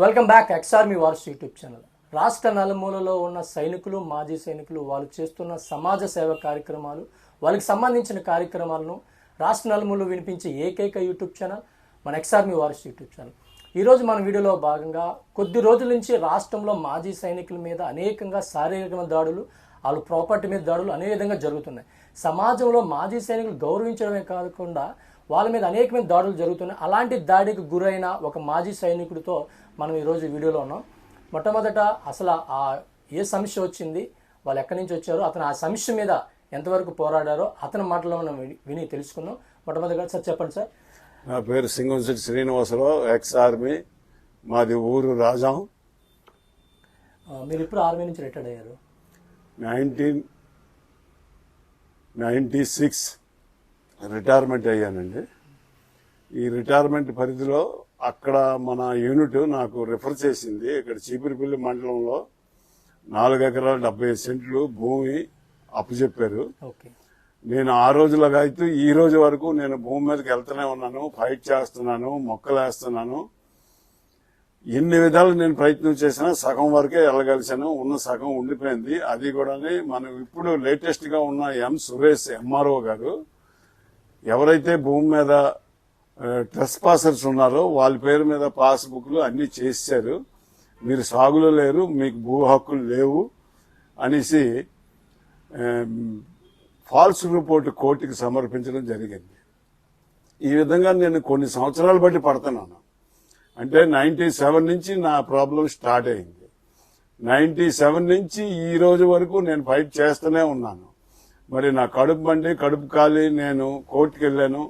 Welcome back ex army wars YouTube channel. రాష్ట్ర నలుమూలలో ఉన్న సైనికులు, మాజీ సైనికులు వాళ్ళు చేస్తున్న సమాజ సేవ కార్యక్రమాలు, వాళ్ళకి సంబంధించిన కార్యక్రమాలను రాష్ట్ర నలుమూలలో వినిపించే ఏకైక యూట్యూబ్ ఛానల్ మన ఎక్స్ఆర్మీ వార్స్ యూట్యూబ్ ఛానల్. ఈరోజు మన వీడియోలో భాగంగా కొద్ది రోజుల నుంచి రాష్ట్రంలో మాజీ సైనికుల మీద అనేకంగా శారీరక దాడులు, వాళ్ళ ప్రాపర్టీ మీద దాడులు అనే విధంగా జరుగుతున్నాయి. సమాజంలో మాజీ సైనికులు గౌరవించడమే కాకుండా వాళ్ళ మీద అనేకమైన దాడులు జరుగుతున్నాయి. అలాంటి దాడికి గురైన ఒక మాజీ సైనికుడితో మనం ఈరోజు వీడియోలో ఉన్నాం. మొట్టమొదట అసలు ఏ సమస్య వచ్చింది, వాళ్ళు ఎక్కడి నుంచి వచ్చారో, అతను ఆ సమస్య మీద ఎంతవరకు పోరాడారో అతని మాటలో మనం విని తెలుసుకుందాం. మొట్టమొదటిగా సార్ చెప్పండి సార్. నా పేరు సింగంశెట్టి శ్రీనివాసరావు, ఎక్స్ ఆర్మీ, మాది ఊరు రాజాం. మీరు ఇప్పుడు ఆర్మీ నుంచి రిటైర్డ్ అయ్యారు? 1996 రిటైర్మెంట్ అయ్యానండి. ఈ రిటైర్మెంట్ పరిధిలో అక్కడ మన యూనిట్ నాకు రిఫర్ చేసింది. ఇక్కడ చీపురిపల్లి మండలంలో 4 ఎకరాల 75 సెంట్లు భూమి అప్పచెప్పారు. నేను ఆ రోజులుగా అయితే ఈ రోజు వరకు నేను భూమి మీదకి వెళ్తూనే ఉన్నాను, ఫైట్ చేస్తున్నాను, మొక్కలు వేస్తున్నాను. ఎన్ని విధాలు నేను ప్రయత్నం చేసినా సగం వరకే వెళ్ళగలిసాను. ఉన్న సగం ఉండిపోయింది. అది కూడా మనం ఇప్పుడు లేటెస్ట్ గా ఉన్న సురేష్ ఎంఆర్ఓ గారు ఎవరైతే భూమి మీద ట్రెస్పాసర్స్ ఉన్నారో వాళ్ళ పేరు మీద పాస్బుక్లు అన్ని చేశారు. మీరు సాగులో లేరు, మీకు భూ హక్కులు లేవు అనేసి ఫాల్స్ రిపోర్ట్ కోర్టుకి సమర్పించడం జరిగింది. ఈ విధంగా నేను కొన్ని సంవత్సరాలు బట్టి పడుతున్నాను. అంటే 97 నుంచి నా ప్రాబ్లం స్టార్ట్ అయింది. 97 నుంచి ఈ రోజు వరకు నేను ఫైట్ చేస్తూనే ఉన్నాను. మరి నా కడుపు కాలి నేను కోర్టుకి వెళ్ళాను,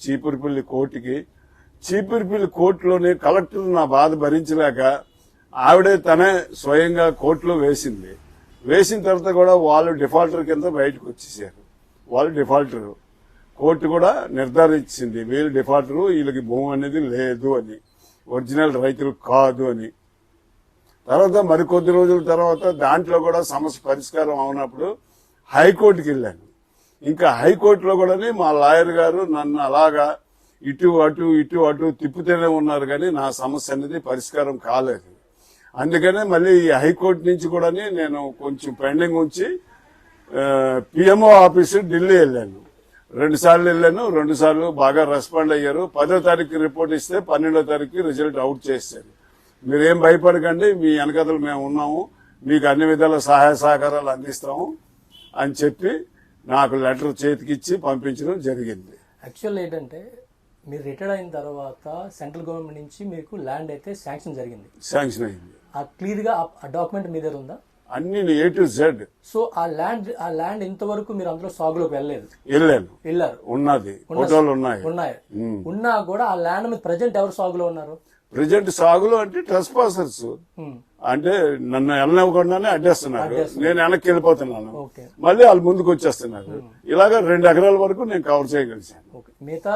చీపురిపల్లి కోర్టుకి. చీపురిపల్లి కోర్టులోని కలెక్టర్ నా బాధ భరించలేక ఆవిడే తనే స్వయంగా కోర్టులో వేసింది. వేసిన తర్వాత కూడా వాళ్ళు డిఫాల్టర్ కింద బయటకు వచ్చేసారు. వాళ్ళు డిఫాల్టర్, కోర్టు కూడా నిర్ధారించింది వీళ్ళు డిఫాల్టర్, వీళ్ళకి భూమి అనేది లేదు అని, ఒరిజినల్ రైతులు కాదు అని. తర్వాత మరికొద్ది రోజుల తర్వాత దాంట్లో కూడా సమస్య పరిష్కారం అవునప్పుడు హైకోర్టుకి వెళ్ళాను. ఇంకా హైకోర్టులో కూడా మా లాయర్ గారు నన్ను అలాగా ఇటు అటు తిప్పుతూనే ఉన్నారు, కానీ నా సమస్య అనేది పరిష్కారం కాలేదు. అందుకనే మళ్ళీ ఈ హైకోర్టు నుంచి కూడా నేను కొంచెం పెండింగ్ ఉంచి పిఎంఓ ఆఫీసు ఢిల్లీ వెళ్ళాను. 2 సార్లు వెళ్ళాను. 2 సార్లు బాగా రెస్పాండ్ అయ్యారు. 10వ తారీఖు రిపోర్ట్ ఇస్తే 12వ తారీఖు రిజల్ట్ అవుట్ చేశారు. మీరేం భయపడకండి, మీ వెనకతలు మేము ఉన్నాము, మీకు అన్ని విధాల సహాయ సహకారాలు అందిస్తాము అని చెప్పి నాకు లెటర్ చేతికిచ్చి పంపించడం జరిగింది. యాక్చువల్ ఏంటంటే మీరు రిటైర్డ్ అయిన తర్వాత సెంట్రల్ గవర్నమెంట్ నుంచి మీకు ల్యాండ్ అయితే శాంక్షన్ జరిగింది. శాంక్షన్ అయింది. క్లియర్ గా ఆ డాక్యుమెంట్ మీ దగ్గర ఉందా? అన్ని A to Z. సో ఆ ల్యాండ్ ఇంతవరకు మీరు అందులో సాగులోకి వెళ్ళలేదు? వెళ్ళారు. ఉన్నది, ఫోటోలు ఉన్నాయి. ఉన్నా కూడా ఆ ల్యాండ్ మీద ప్రజెంట్ ఎవరు సాగులో ఉన్నారు? ప్రజెంట్ సాగులో అంటే ట్రెస్పాసర్స్, అంటే నన్ను వెళ్ళనివ్వకుండానే అడ్డేస్తున్నారు. నేను వెనక్కి వెళ్ళిపోతున్నాను, మళ్ళీ వాళ్ళు ముందుకు వచ్చేస్తున్నారు. ఇలాగా 2 ఎకరాల వరకు నేను కవర్ చేయగలిసాను. మిగతా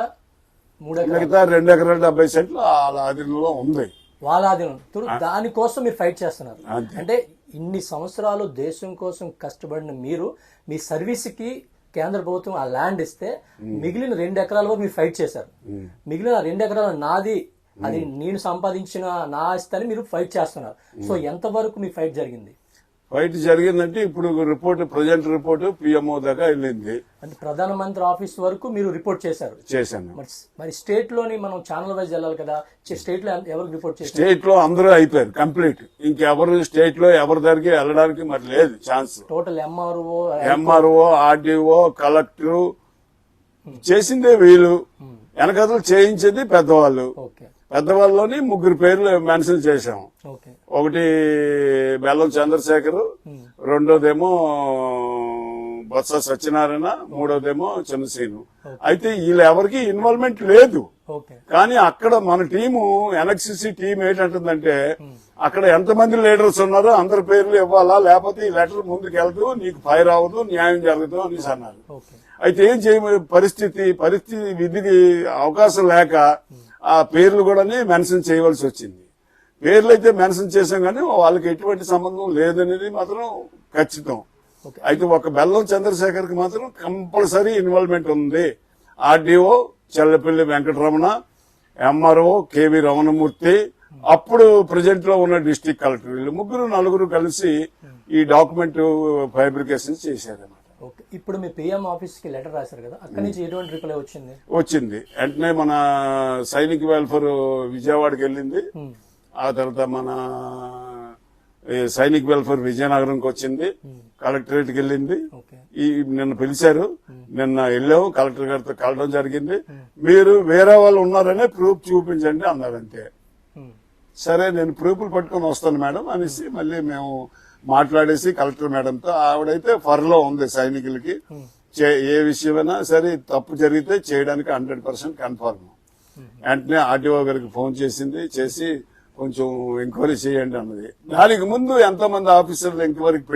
2 ఎకరాల 70 సెంట్లు వాళ్ళ ఆధీనంలో ఉంది. వాళ్ళ ఆధీనం. దానికోసం మీరు ఫైట్ చేస్తున్నారు. అంటే ఇన్ని సంవత్సరాలు దేశం కోసం కష్టపడిన మీరు, మీ సర్వీస్ కి కేంద్ర ప్రభుత్వం ఆ ల్యాండ్ ఇస్తే మిగిలిన 2 ఎకరాల వరకు మీరు ఫైట్ చేశారు. మిగిలిన 2 ఎకరాలు నాది, అది నేను సంపాదించిన నా ఆస్తి మీరు ఫైట్ చేస్తున్నారు. సో ఎంతవరకు మీ ఫైట్ జరిగింది? ఫైట్ జరిగిందంటే ఇప్పుడు రిపోర్ట్, ప్రజెంట్ రిపోర్ట్ పిఎంఓ దాకా వెళ్ళింది. అంటే ప్రధానమంత్రి ఆఫీస్ వరకు మీరు రిపోర్ట్ చేశాను. మరి స్టేట్ లోని మనం ఛానల్ వైజ్ వెళ్ళాలి కదా, స్టేట్ లో ఎవరికి రిపోర్ట్ చేశారు? స్టేట్ లో అందరూ అయిపోయారు కంప్లీట్. ఇంకెవరు స్టేట్ లో ఎవరి దగ్గరికి వెళ్ళడానికి మరి లేదు chance. Total MRO, RDO, collector చేసిందే వీళ్ళు, వెనకదలు చేయించేది పెద్దవాళ్ళు. పెద్దవాళ్ళలోని 3 పేర్లు మెన్షన్ చేశాం. ఒకటి బెల్లం చంద్రశేఖర్, రెండోదేమో బొత్స సత్యనారాయణ, మూడోదేమో చంద్రశీను. అయితే వీళ్ళు ఎవరికి ఇన్వాల్వ్మెంట్ లేదు. కానీ అక్కడ మన టీము, ఎన్ఎక్సిసి టీం ఏంటంటుందంటే అక్కడ ఎంతమంది లీడర్స్ ఉన్నారో అందరి పేర్లు ఇవ్వాలా, లేకపోతే ఈ లెటర్ ముందుకు వెళ్తూ నీకు ఫైర్ అవ్వదు, న్యాయం జరగదు అనేసి అన్నారు. అయితే ఏం చేయ పరిస్థితి విధికి అవకాశం లేక ఆ పేర్లు కూడా మెన్షన్ చేయవలసి వచ్చింది. పేర్లు అయితే మెన్షన్ చేశాం కానీ వాళ్ళకి ఎటువంటి సంబంధం లేదనేది మాత్రం ఖచ్చితం. అయితే ఒక బెల్లం చంద్రశేఖర్ కి మాత్రం కంపల్సరీ ఇన్వాల్వ్మెంట్ ఉంది. RDO Chellapalli Venkataramana, MRO KV Ramanamurthy, అప్పుడు ప్రెజెంట్ లో ఉన్న డిస్ట్రిక్ట్ కలెక్టర్ వీళ్ళు ముగ్గురు నలుగురు కలిసి ఈ డాక్యుమెంట్ ఫ్యాబ్రికేషన్ చేశారన్నమాట. ఓకే, ఇప్పుడు మీ పిఎం ఆఫీస్ కి లెటర్ రాశారు కదా, అక్కడి నుంచి ఎటువంటి రిప్లై వచ్చింది? వచ్చింది వెంటనే మన సైనిక్ వెల్ఫేర్ విజయవాడకి వెళ్ళింది. ఆ తర్వాత మన సైనిక్ వెల్ఫేర్ విజయనగరంకి వచ్చింది, కలెక్టరేట్కి వెళ్ళింది. ఈ నిన్న పిలిచారు, నిన్న వెళ్ళాము, కలెక్టర్ గారితో కలవడం జరిగింది. మీరు వేరే వాళ్ళు ఉన్నారనే ప్రూఫ్ చూపించండి అన్నారంతే. సరే నేను ప్రూఫ్లు పట్టుకొని వస్తాను మేడం అనేసి మళ్ళీ మేము మాట్లాడేసి కలెక్టర్ మేడంతో, ఆవిడైతే ఫర్లో ఉంది సైనికులకి, ఏ విషయమైనా సరే తప్పు జరిగితే చేయడానికి 100% కన్ఫర్మ్. వెంటనే ఆర్టీఓ గారికి ఫోన్ చేసి కొంచెం ఎంక్వైరీ చేయండి అన్నది. దానికి ముందు ఎంతమంది ఆఫీసర్లు ఎంక్వైరీకి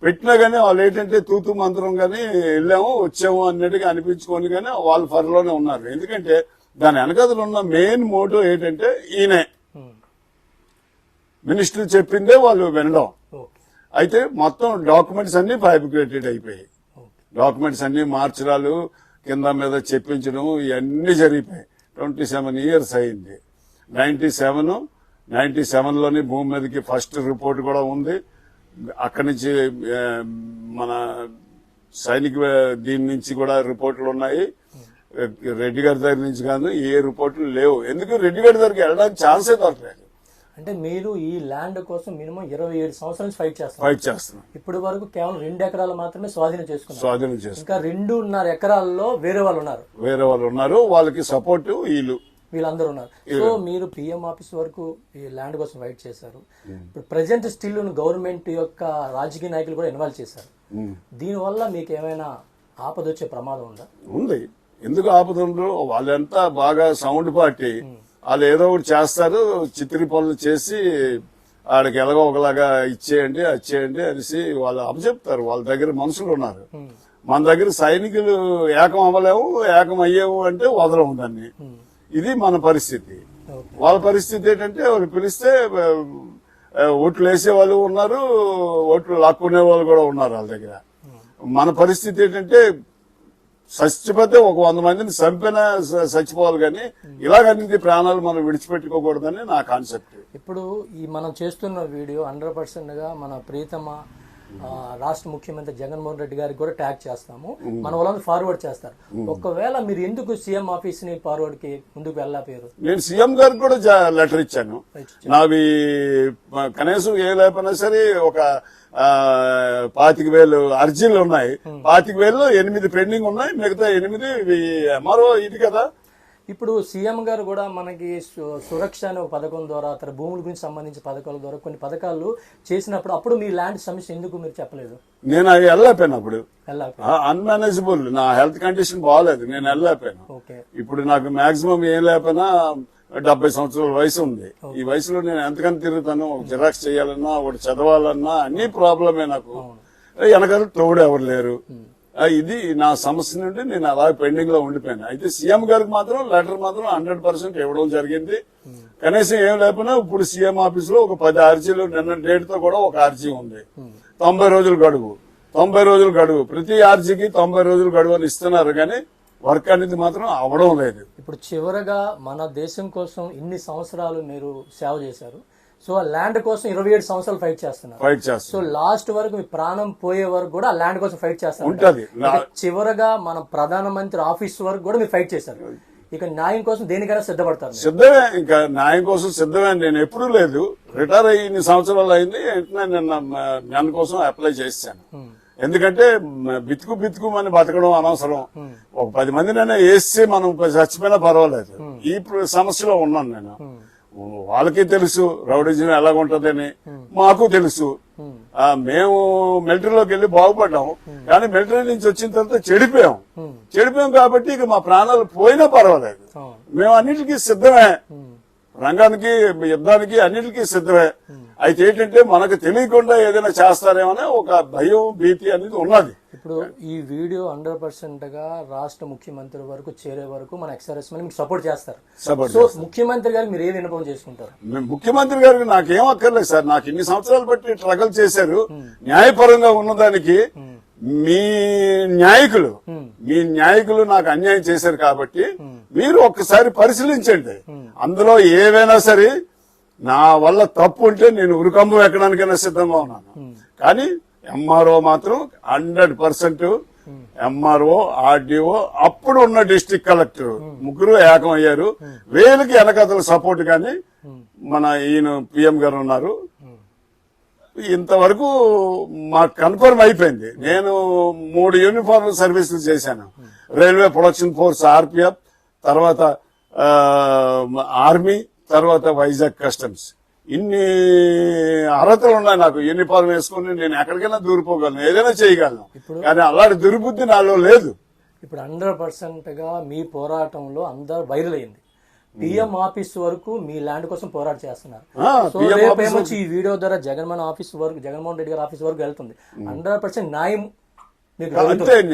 పెట్టినా గానీ వాళ్ళు ఏంటంటే తూతు మంత్రం గానీ వెళ్ళాము వచ్చాము అన్నట్టుగా అనిపించుకొని గానీ వాళ్ళు ఫర్లోనే ఉన్నారు. ఎందుకంటే దాని వెనకదలు ఉన్న మెయిన్ మోటో ఏంటంటే ఈయనే మినిస్టర్ చెప్పిందే వాళ్ళు వినడం. అయితే మొత్తం డాక్యుమెంట్స్ అన్ని ఫ్యాబ్రికేటెడ్ అయిపోయాయి. డాక్యుమెంట్స్ అన్ని మార్చడాలు కింద మీద చెప్పించడం ఇవన్నీ జరిగిపోయాయి. 27 years అయింది. 97లోని భూమి మీదకి ఫస్ట్ రిపోర్ట్ కూడా ఉంది. అక్కడి నుంచి మన సైనిక దీని నుంచి కూడా రిపోర్టులు ఉన్నాయి. రెడ్డి గారి దగ్గర నుంచి కాదు ఏ రిపోర్టులు లేవు. ఎందుకు రెడ్డి గారి దగ్గరికి వెళ్ళడానికి ఛాన్సే దొరకలేదు. అంటే మీరు ఈ ల్యాండ్ కోసం మినిమం 27 సంవత్సరాల నుంచి ఫైట్ చేస్తున్నాం. ఇప్పటి వరకు కేవలం 2 ఎకరాలు మాత్రమే స్వాధీనం చేసుకున్నారు. ఇంకా 2.5 ఎకరాల్లో వేరే వాళ్ళు ఉన్నారు. వాళ్ళకి సపోర్ట్ వీళ్ళందరూ ఉన్నారు. సో మీరు పిఎం ఆఫీస్ వరకు ఈ ల్యాండ్ కోసం ఫైట్ చేశారు. ఇప్పుడు ప్రజెంట్ స్టిల్ గవర్నమెంట్ యొక్క రాజకీయ నాయకులు కూడా ఇన్వాల్వ్ చేశారు. దీనివల్ల మీకు ఏమైనా ఆపద వచ్చే ప్రమాదం ఉంది. ఎందుకు ఆపద ఉండదు? వాళ్ళంతా బాగా సౌండ్ పార్టీ, వాళ్ళు ఏదో ఒకటి చేస్తారు, చిత్రీ పనులు చేసి ఆడికి ఎలాగో ఒకలాగా ఇచ్చేయండి వచ్చేయండి అనేసి వాళ్ళు అప్పచెప్తారు. వాళ్ళ దగ్గర మనుషులు ఉన్నారు. మన దగ్గర సైనికులు ఏకం అవ్వలేము, ఏకం అయ్యేవు అంటే వదలము దాన్ని. ఇది మన పరిస్థితి. వాళ్ళ పరిస్థితి ఏంటంటే వాళ్ళు పిలిస్తే ఓట్లు వేసే వాళ్ళు ఉన్నారు, ఓట్లు లాక్కునే వాళ్ళు కూడా ఉన్నారు వాళ్ళ దగ్గర. మన పరిస్థితి ఏంటంటే చచ్చిపోతే ఒక 100 మందిని చంపినా చచ్చిపోవాలి, కానీ ఇలాగన్నీ ప్రాణాలు మనం విడిచిపెట్టుకోకూడదని నా కాన్సెప్ట్. ఇప్పుడు ఈ మనం చేస్తున్న వీడియో 100%గా మన ప్రీతమ రాష్ట్ర ముఖ్యమంత్రి జగన్మోహన్ రెడ్డి గారికి కూడా ట్యాగ్ చేస్తాము. మన వాళ్ళని ఫార్వర్డ్ చేస్తారు. ఒకవేళ మీరు ఎందుకు సీఎం ఆఫీస్ ని ఫార్వర్డ్ కి ముందుకు వెళ్ళలేరు? నేను సీఎం గారికి కూడా లెటర్ ఇచ్చాను. నావి కనీసం ఏ లేకపోయినా సరే ఒక 25,000 అర్జీలు ఉన్నాయి. 25,000లో 8 పెండింగ్ ఉన్నాయి. మిగతా 8 ఎంఆర్ఓ ఇది కదా. ఇప్పుడు సీఎం గారు కూడా మనకి సురక్ష అనే ఒక పథకం ద్వారా, తన భూముల గురించి సంబంధించిన పథకాల ద్వారా కొన్ని పథకాలు చేసినప్పుడు అప్పుడు మీ ల్యాండ్ సమస్య ఎందుకు మీరు చెప్పలేదు? నేను అవి వెళ్ళలేకపోయాను. అప్పుడు అన్మేనేజబుల్, నా హెల్త్ కండిషన్ బాగాలేదు, నేను వెళ్ళలేకపోయాను. ఇప్పుడు నాకు మాక్సిమం ఏం లేకపోయినా 70 సంవత్సరాల వయసు ఉంది. ఈ వయసులో నేను ఎంతకని తిరుగుతాను. జిరాక్స్ చేయాలన్నా, ఒకటి చదవాలన్నా అన్ని ప్రాబ్లమే నాకు. వెనకాల తోడు ఎవరు లేరు. ఇది నా సమస్య నుండి నేను అలా పెండింగ్ లో ఉండిపోయాను. అయితే సీఎం గారికి మాత్రం లెటర్ మాత్రం 100% ఇవ్వడం జరిగింది. కనీసం ఏం లేకపోయినా ఇప్పుడు సీఎం ఆఫీస్ లో ఒక 10 అర్జీలు, నిన్న డేట్ తో కూడా ఒక అర్జీ ఉంది. 90 రోజులు గడువు. ప్రతి అర్జీకి 90 రోజులు గడువు అని ఇస్తున్నారు, కానీ వర్క్ అనేది మాత్రం అవడం లేదు. ఇప్పుడు చివరగా మన దేశం కోసం ఇన్ని సంవత్సరాలు మీరు సేవ చేశారు. సో ఆ ల్యాండ్ కోసం 27 సంవత్సరాలు ఫైట్ చేస్తున్నారు. సో లాస్ట్ వరకు మీ ప్రాణం పోయే వరకు కూడా ఆ ల్యాండ్ కోసం ఫైట్ చేస్తారు. చివరగా మన ప్రధానమంత్రి ఆఫీస్ వరకు కూడా మీరు ఫైట్ చేశారు. ఇక న్యాయం కోసం దేనికైనా సిద్ధపడతారు? సిద్ధమే. ఇంకా న్యాయం కోసం సిద్ధమే. నేను ఎప్పుడూ లేదు, రిటైర్ అయ్యి ఇన్ని సంవత్సరాలు అయింది. నిన్న దాని కోసం అప్లై చేశాను. ఎందుకంటే బితుకు అని బతకడం అనవసరం. ఒక 10 మందినైనా వేసి మనం చచ్చిపోయినా పర్వాలేదు. ఈ సమస్యలో ఉన్నాను నేను. వాళ్ళకి తెలుసు రౌడిజం ఎలాగుంటదని, మాకు తెలుసు. మేము మిలిటరీలోకి వెళ్ళి బాగుపడ్డాం, కానీ మిలిటరీ నుంచి వచ్చిన తర్వాత చెడిపోయాం కాబట్టి ఇక మా ప్రాణాలు పోయినా పర్వాలేదు. మేము అన్నిటికీ సిద్ధమే, రంగానికి యుద్ధానికి అన్నిటికీ సిద్ధమే. అయితే ఏంటంటే మనకు తెలియకుండా ఏదైనా చేస్తారేమనే ఒక భయం, భీతి అనేది ఉన్నది. ఇప్పుడు ఈ వీడియో 100%గా రాష్ట్ర ముఖ్యమంత్రి వరకు చేరే వరకు మన ఎక్స్ఆర్ఎస్ మీకు సపోర్ట్ చేస్తారు. సో ముఖ్యమంత్రి గారికి మీరు ఏ విన్నపం చేసుకుంటారు? ముఖ్యమంత్రి గారికి నాకేం అక్కర్లేదు సార్. నాకు ఇన్ని సంవత్సరాలు బట్టి స్ట్రగల్ చేశారు. న్యాయపరంగా ఉన్నదానికి మీ న్యాయకులు నాకు అన్యాయం చేశారు కాబట్టి మీరు ఒక్కసారి పరిశీలించండి. అందులో ఏవైనా సరే నా వల్ల తప్పు ఉంటే నేను ఉరికంబం ఎక్కడానికైనా సిద్ధంగా ఉన్నాను. కానీ ఎంఆర్ఓ మాత్రం 100% ఎంఆర్ఓ, ఆర్డీఓ, అప్పుడు ఉన్న డిస్ట్రిక్ట్ కలెక్టర్ ముగ్గురు ఏకమయ్యారు. వేలకి వెనకతల సపోర్ట్ గాని మన ఈయన పిఎం గారు ఉన్నారు. ఇంతవరకు మాకు కన్ఫర్మ్ అయిపోయింది. నేను 3 యూనిఫార్మ్ సర్వీసులు చేశాను. రైల్వే ప్రొడక్షన్ ఫోర్స్, ఆర్పిఎఫ్, తర్వాత ఆర్మీ, తర్వాత వైజాగ్ కస్టమ్స్. ఇన్ని అర్హతలు ఉన్నాయి నాకు. యూనిఫార్మ్ వేసుకుని నేను ఎక్కడికైనా దూరిపోగలను, ఏదైనా చేయగలను. కానీ అలాంటి దుర్బుద్ధి నాలో లేదు. ఇప్పుడు 100% గా మీ పోరాటంలో అందరూ వైరల్ అయింది. పిఎం ఆఫీస్ వరకు మీ ల్యాండ్ కోసం పోరాట చేస్తున్నారు. సో రేపేమొచ్చి ఈ వీడియో ద్వారా జగన్మోహన్ రెడ్డి గారి ఆఫీస్ వరకు వెళ్తుంది. 100% న్యాయం మీకు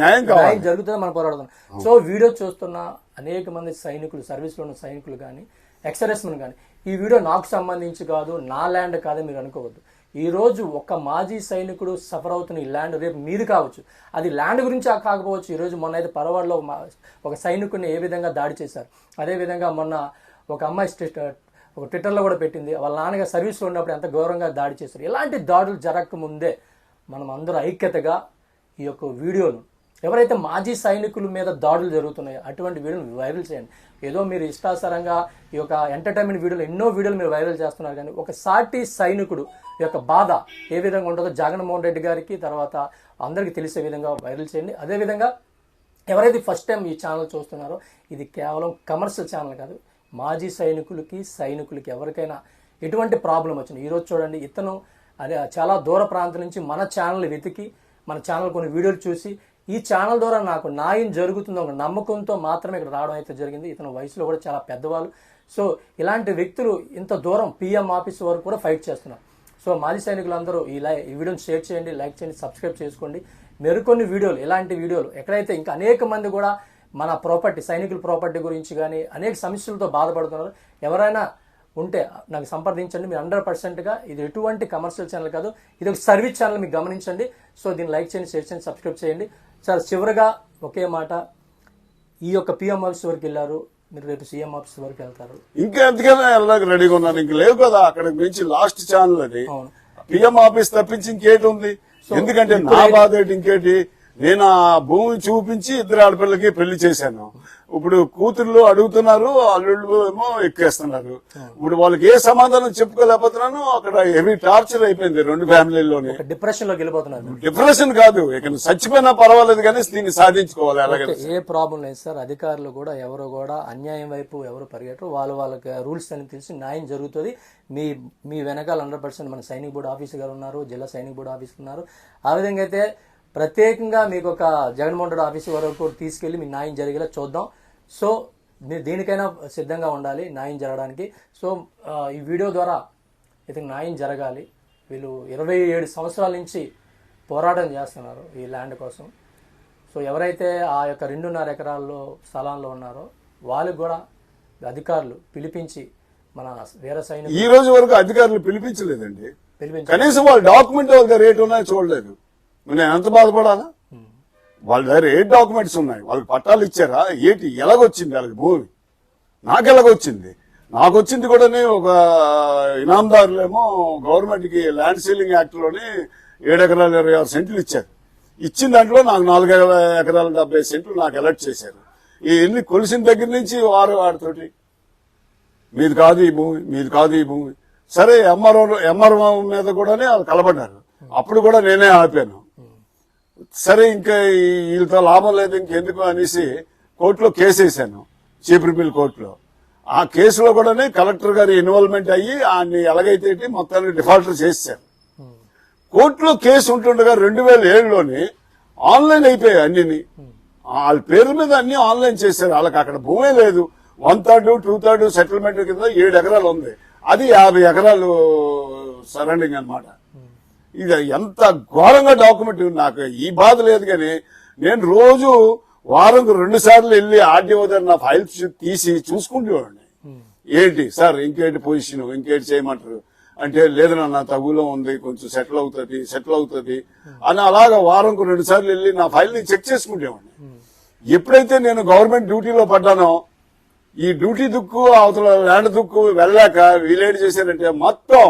న్యాయం జరుగుతుంది, మనం పోరాడుతున్నాం. సో వీడియో చూస్తున్న అనేక మంది సైనికులు, సర్వీస్ లో ఉన్న సైనికులు కానీ, ఎక్సర్విస్మెన్ కానీ, ఈ వీడియో నాకు సంబంధించి కాదు, నా ల్యాండ్ కాదని మీరు అనుకోవద్దు. ఈ రోజు ఒక మాజీ సైనికుడు సఫర్ అవుతున్న ఈ ల్యాండ్ రేపు మీది కావచ్చు. అది ల్యాండ్ గురించి కాకపోవచ్చు. ఈ రోజు మొన్న అయితే పరవాడలో ఒక సైనికుడిని ఏ విధంగా దాడి చేశారు. అదేవిధంగా మొన్న ఒక అమ్మాయి ఒక ట్విట్టర్లో కూడా పెట్టింది, వాళ్ళ నాన్నగారు సర్వీస్లో ఉన్నప్పుడు ఎంత గౌరవంగా దాడి చేశారు. ఇలాంటి దాడులు జరగకముందే మనం అందరూ ఐక్యతగా ఈ యొక్క వీడియోను, ఎవరైతే మాజీ సైనికుల మీద దాడులు జరుగుతున్నాయో అటువంటి వీడియోలు వైరల్ చేయండి. ఏదో మీరు ఇష్టాసరంగా ఈ యొక్క ఎంటర్టైన్మెంట్ వీడియోలు, ఎన్నో వీడియోలు మీరు వైరల్ చేస్తున్నారు. కానీ ఒక సాటి సైనికుడు యొక్క బాధ ఏ విధంగా ఉంటుందో జగన్మోహన్ రెడ్డి గారికి, తర్వాత అందరికీ తెలిసే విధంగా వైరల్ చేయండి. అదేవిధంగా ఎవరైతే ఫస్ట్ టైం ఈ ఛానల్ చూస్తున్నారో, ఇది కేవలం కమర్షియల్ ఛానల్ కాదు. మాజీ సైనికులకి ఎవరికైనా ఎటువంటి ప్రాబ్లం వచ్చింది, ఈరోజు చూడండి, ఇతను అదే చాలా దూర ప్రాంతం నుంచి మన ఛానల్ వెతికి, మన ఛానల్ కొన్ని వీడియోలు చూసి, ఈ ఛానల్ ద్వారా నాకు న్యాయం జరుగుతుందో ఒక నమ్మకంతో మాత్రమే ఇక్కడ రావడం అయితే జరిగింది. ఇతను వయసులో కూడా చాలా పెద్దవాళ్ళు. సో ఇలాంటి వ్యక్తులు ఇంత దూరం పిఎం ఆఫీస్ వరకు కూడా ఫైట్ చేస్తున్నారు. సో మాజీ సైనికులందరూ ఈ వీడియోని షేర్ చేయండి, లైక్ చేయండి, సబ్స్క్రైబ్ చేసుకోండి. మరికొన్ని వీడియోలు, ఇలాంటి వీడియోలు ఎక్కడైతే ఇంకా అనేక మంది కూడా మన ప్రాపర్టీ, సైనికుల ప్రాపర్టీ గురించి కానీ అనేక సమస్యలతో బాధపడుతున్నారు. ఎవరైనా ఉంటే నాకు సంప్రదించండి. మీరు 100%గా ఇది ఎటువంటి కమర్షియల్ ఛానల్ కాదు, ఇది ఒక సర్వీస్ ఛానల్, మీకు గమనించండి. సో దీన్ని లైక్ చేయండి, షేర్ చేయండి, సబ్స్క్రైబ్ చేయండి. సార్ చివరిగా ఒకే మాట, ఈ యొక్క పిఎం ఆఫీస్ వరకు వెళ్ళారు, మీరు రేపు సీఎం ఆఫీస్ వరకు వెళ్తారు. ఇంకా ఎంతకైనా వెళ్ళడానికి రెడీగా ఉన్నాను. ఇంక లేవు కదా అక్కడికి మించి లాస్ట్ ఛానల్ అది. పిఎం ఆఫీస్ తప్పించి ఇంకేటి ఉంది? ఎందుకంటే నా బాధ ఏంటి, ఇంకేటి? నేను ఆ భూమి చూపించి 2 ఆడపిల్లకి పెళ్లి చేశాను. ఇప్పుడు కూతుర్లు అడుగుతున్నారు, అల్లుళ్ళు ఏమో ఎక్కేస్తున్నారు. ఇప్పుడు వాళ్ళకి ఏ సమాధానం చెప్పుకోలేకపోతున్నాను. అక్కడ హెవీ టార్చర్ అయిపోయింది 2 ఫ్యామిలీల్లోనే. డిప్రెషన్ లోకి వెళ్ళిపోతున్నారు. డిప్రెషన్ కాదు, ఇక చచ్చిపోయినా పర్వాలేదు కానీ దీన్ని సాధించుకోవాలి. అలాగే ఏ ప్రాబ్లం లేదు సార్. అధికారులు కూడా ఎవరు కూడా అన్యాయం వైపు ఎవరు పరిగెట్టరు. వాళ్ళకి రూల్స్ అని తెలిసి న్యాయం జరుగుతుంది. మీ వెనకాల 100% మన సైనిక్ బోర్డు ఆఫీసర్ గారు ఉన్నారు, జిల్లా సైనిక్ బోర్డు ఆఫీసర్ ఉన్నారు. ఆ విధంగా అయితే ప్రత్యేకంగా మీకు ఒక జగన్మోహన్ రెడ్డి ఆఫీస్ వరకు తీసుకెళ్లి మీకు న్యాయం జరిగేలా చూద్దాం. సో మీరు దీనికైనా సిద్ధంగా ఉండాలి, న్యాయం జరగడానికి. సో ఈ వీడియో ద్వారా ఇతనికి న్యాయం జరగాలి. వీళ్ళు 27 సంవత్సరాల నుంచి పోరాటం చేస్తున్నారు ఈ ల్యాండ్ కోసం. సో ఎవరైతే ఆ యొక్క 2.5 ఎకరాల్లో స్థలాల్లో ఉన్నారో వాళ్ళకి కూడా అధికారులు పిలిపించి, మన వీర సైనికులు ఈ రోజు వరకు అధికారులు పిలిపించలేదండి. కనీసం వాళ్ళ డాక్యుమెంట్ వాళ్ళ రేట్ ఉన్నాయో చూడలేదు. నేను ఎంత బాధపడాలా? వాళ్ళ దగ్గర ఏ డాక్యుమెంట్స్ ఉన్నాయి? వాళ్ళకి పట్టాలు ఇచ్చారా? ఏంటి? ఎలాగొచ్చింది వాళ్ళకి భూమి? నాకు ఎలాగొచ్చింది? నాకు వచ్చింది కూడా ఒక ఇనాందారులేమో గవర్నమెంట్ కి ల్యాండ్ సీలింగ్ యాక్ట్ లోని 7 ఎకరాల 26 సెంట్లు ఇచ్చారు. ఇచ్చిన దాంట్లో నాకు 4 ఎకరాల 70 సెంట్లు నాకు అలర్ట్ చేశారు. ఈ ఎన్ని కొలిసిన దగ్గర నుంచి వాడితోటి మీది కాదు ఈ భూమి, మీది కాదు ఈ భూమి. సరే ఎంఆర్ఓ మీద కూడానే వాళ్ళు కలబడ్డారు. అప్పుడు కూడా నేనే ఆపాను. సరే ఇంకా వీళ్ళతో లాభం లేదు ఇంకెందుకు అనేసి కోర్టులో కేసు వేశాను, చీపురుపల్లి కోర్టులో. ఆ కేసులో కూడానే కలెక్టర్ గారి ఇన్వాల్వ్మెంట్ అయ్యి ఆయన్ని ఎలాగైతే మొత్తాన్ని డిఫాల్టర్ చేశారు. కోర్టులో కేసు ఉంటుండగా 2007లోని ఆన్లైన్ అయిపోయాయి అన్ని. వాళ్ళ పేరు మీద అన్ని ఆన్లైన్ చేశారు. వాళ్ళకి అక్కడ భూమే లేదు. 1/3, 2/3 సెటిల్మెంట్ కింద 7 ఎకరాలు ఉంది. అది 50 ఎకరాలు సరౌండింగ్ అన్నమాట. ఇది ఎంత ఘోరంగా డాక్యుమెంట్. నాకు ఈ బాధ లేదు కానీ నేను రోజు వారంకు 2 సార్లు వెళ్ళి ఆర్డీఓ దగ్గర నా ఫైల్స్ తీసి చూసుకుంటేవాడిని. ఏంటి సార్ ఇంకేంటి పొజిషన్, ఇంకేంటి చేయమంటారు అంటే లేదు నాన్న తగులో ఉంది, కొంచెం సెటిల్ అవుతుంది అని అలాగా వారంకు 2 సార్లు వెళ్ళి నా ఫైల్ ని చెక్ చేసుకుంటేవాడిని. ఎప్పుడైతే నేను గవర్నమెంట్ డ్యూటీలో పడ్డానో ఈ డ్యూటీ దుక్కు అవతల ల్యాండ్ దుక్కు వెళ్ళాక వీలేడు చేశారంటే మొత్తం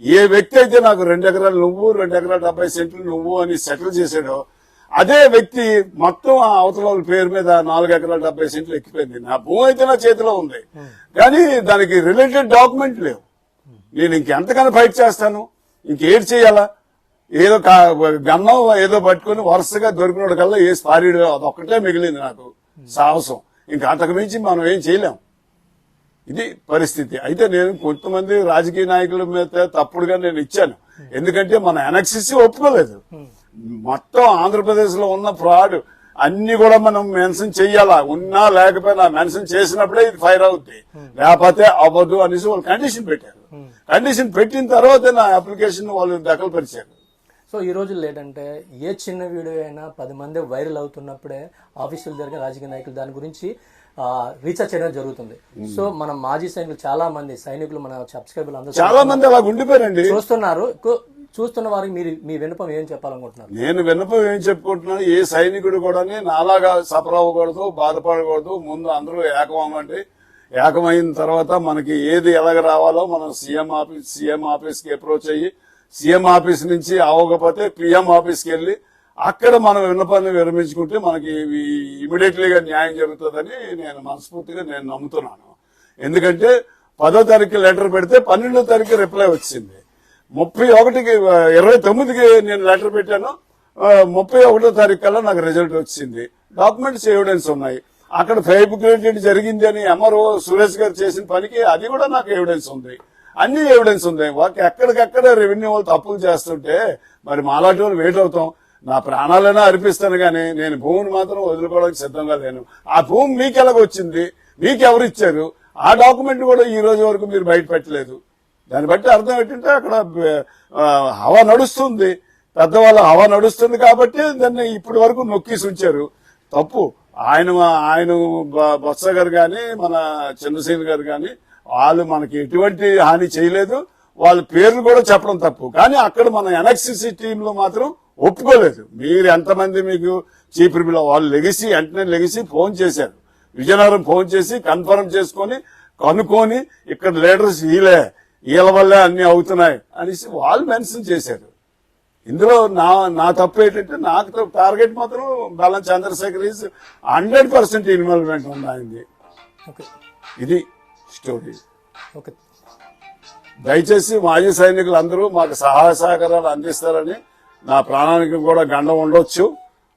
ఏ వ్యక్తి అయితే నాకు 2 ఎకరాలు నువ్వు 2 ఎకరాలు 70 సెంట్లు నువ్వు అని సెటిల్ చేశాడో అదే వ్యక్తి మొత్తం ఆ అవతల వాళ్ళ పేరు మీద 4 ఎకరాలు 70 సెంట్లు ఎక్కిపోయింది. నా భూమి అయితే నా చేతిలో ఉంది, కానీ దానికి రిలేటెడ్ డాక్యుమెంట్ లేవు. నేను ఇంకెంతకన్నా ఫైట్ చేస్తాను, ఇంకేం చేయాలా? ఏదో గన్నం ఏదో పట్టుకుని వరుసగా దొరికినోడు కల్లా ఏ పారీడు అదొక్కటే మిగిలింది నాకు సాహసం. ఇంకా అంతకు మించి మనం ఏం చేయలేం. ఇది పరిస్థితి. అయితే నేను కొంతమంది రాజకీయ నాయకుల మీద తప్పుడుగా నేను ఇచ్చాను, ఎందుకంటే మన ఎనక్సిసి ఒప్పుకోలేదు. మొత్తం ఆంధ్రప్రదేశ్ లో ఉన్న ఫ్రాడ్ అన్ని కూడా మనం మెన్షన్ చెయ్యాలా, ఉన్నా లేకపోయినా మెన్షన్ చేసినప్పుడే ఇది ఫైర్ అవుద్ది, లేకపోతే అవ్వదు అనేసి వాళ్ళు కండిషన్ పెట్టారు. కండిషన్ పెట్టిన తర్వాత నా అప్లికేషన్ వాళ్ళు దఖలు పరిచారు. సో ఈ రోజుల్లో ఏంటంటే ఏ చిన్న వీడియో అయినా 10 మంది వైరల్ అవుతున్నప్పుడే ఆఫీసులు జరిగిన రాజకీయ నాయకులు దాని గురించి రీసెర్చ్ చేయడం జరుగుతుంది. సో మన మాజీ సైనికులు చాలా మంది సైనికులు మన సబ్స్క్రైబర్లు అందరూ చాలా మంది అలా ఉండిపోయారండి. చూస్తున్న వారికి మీరు మీ విన్నపం ఏం చెప్పాలనుకుంటున్నారు? నేను విన్నపం ఏం చెప్పుకుంటున్నాను, ఏ సైనికుడు కూడా నాలాగా సఫర్ అవ్వకూడదు, బాధపడకూడదు. ముందు అందరూ ఏకమంటే ఏకమైన తర్వాత మనకి ఏది ఎలాగ రావాలో మనం సీఎం ఆఫీస్ కి అప్రోచ్ అయ్యి సీఎం ఆఫీస్ నుంచి అవ్వకపోతే పిఎం ఆఫీస్కి వెళ్ళి అక్కడ మనం విన్నపాన్ని విరమించుకుంటే మనకి ఇమీడియట్లీగా న్యాయం జరుగుతుందని నేను మనస్ఫూర్తిగా నేను నమ్ముతున్నాను. ఎందుకంటే 10వ తారీఖు లెటర్ పెడితే 12వ తారీఖు రిప్లై వచ్చింది. 29కి నేను లెటర్ పెట్టాను, 31వ తారీఖు కల్లా నాకు రిజల్ట్ వచ్చింది. డాక్యుమెంట్స్ ఎవిడెన్స్ ఉన్నాయి. అక్కడ ఫైబ్రికేటెడ్ జరిగింది అని ఎంఆర్ఓ సురేష్ గారు చేసిన పనికి అది కూడా నాకు ఎవిడెన్స్ ఉంది, అన్ని ఎవిడెన్స్ ఉంది. వాకి ఎక్కడికక్కడ రెవెన్యూ వాళ్ళు తప్పులు చేస్తుంటే మరి మాలాంటి వాళ్ళు వెయిట్ అవుతాం. నా ప్రాణాలైనా అర్పిస్తాను, కానీ నేను భూమిని మాత్రం వదులుకోవడానికి సిద్ధంగా లేను. ఆ భూమి మీకు ఎలాగొచ్చింది, మీకు ఎవరు ఇచ్చారు, ఆ డాక్యుమెంట్ కూడా ఈ రోజు వరకు మీరు బయట పెట్టలేదు. దాన్ని బట్టి అర్థం ఏంటంటే అక్కడ హవా నడుస్తుంది, పెద్దవాళ్ళ హవా నడుస్తుంది కాబట్టి దాన్ని ఇప్పటి వరకు నొక్కేసి ఉంచారు. తప్పు ఆయన బొత్స గారు కానీ మన చంద్రసేన గారు కానీ వాళ్ళు మనకి ఎటువంటి హాని చేయలేదు. వాళ్ళ పేర్లు కూడా చెప్పడం తప్పు, కానీ అక్కడ మన ఎన్ఎక్సిసి టీంలో మాత్రం ఒప్పుకోలేదు. మీరు ఎంతమంది మీకు చీఫ్ ప్రిమిలో వాళ్ళు వెంటనే లెగిసి ఫోన్ చేశారు, విజయనగరం ఫోన్ చేసి కన్ఫర్మ్ చేసుకొని కనుక్కొని ఇక్కడ లీడర్స్ వీళ్ళ వల్లే అన్ని అవుతున్నాయి అనేసి వాళ్ళు మెన్షన్ చేశారు. ఇందులో నా తప్పు ఏంటంటే నాకు టార్గెట్ మాత్రం బెల్లం చంద్రశేఖర్ 100% ఇన్వాల్వ్మెంట్ ఉంది. ఇది స్టోరీ. దయచేసి మాజీ సైనికులు అందరూ మాకు సహాయ సహకారాలు అందిస్తారని, నా ప్రాణానికి కూడా గండం ఉండొచ్చు,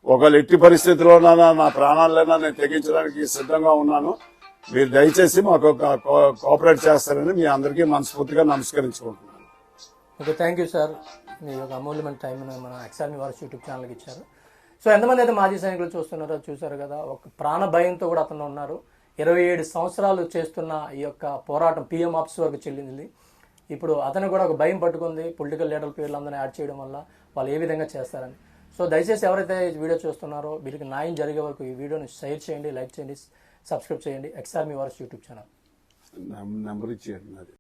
ఒకవేళ ఎట్టి పరిస్థితుల్లోనైనా నా ప్రాణాలైనా నేను తెగించడానికి సిద్ధంగా ఉన్నాను. మీరు దయచేసి మాకు కోఆపరేట్ చేస్తారని మీ అందరికీ మనస్ఫూర్తిగా నమస్కరించుకుంటున్నాను. Okay, thank you sir. మీ యొక్క అమూల్యమైన టైం మన ఎక్సామి వార్స్ యూట్యూబ్ ఛానల్కి ఇచ్చారు. సో ఎంతమంది అయితే మాజీ సైనికులు చూస్తున్నారో చూసారు కదా, ఒక ప్రాణ భయంతో కూడా అతను ఉన్నారు. 27 సంవత్సరాలు చేస్తున్న ఈ యొక్క పోరాటం పిఎం ఆఫీస్ వరకు చెల్లింది. ఇప్పుడు అతను కూడా ఒక భయం పట్టుకుంది, పొలిటికల్ లీడర్ పేర్లందరినీ యాడ్ చేయడం వల్ల వాళ్ళు ఏ విధంగా చేస్తారని. సో దయచేసి ఎవరైతే ఈ వీడియో చూస్తున్నారో వీరికి న్యాయం జరిగే వరకు ఈ వీడియోని షేర్ చేయండి, లైక్ చేయండి, సబ్స్క్రైబ్ చేయండి. Ex-army wars YouTube channel number ఇచ్చేయండి.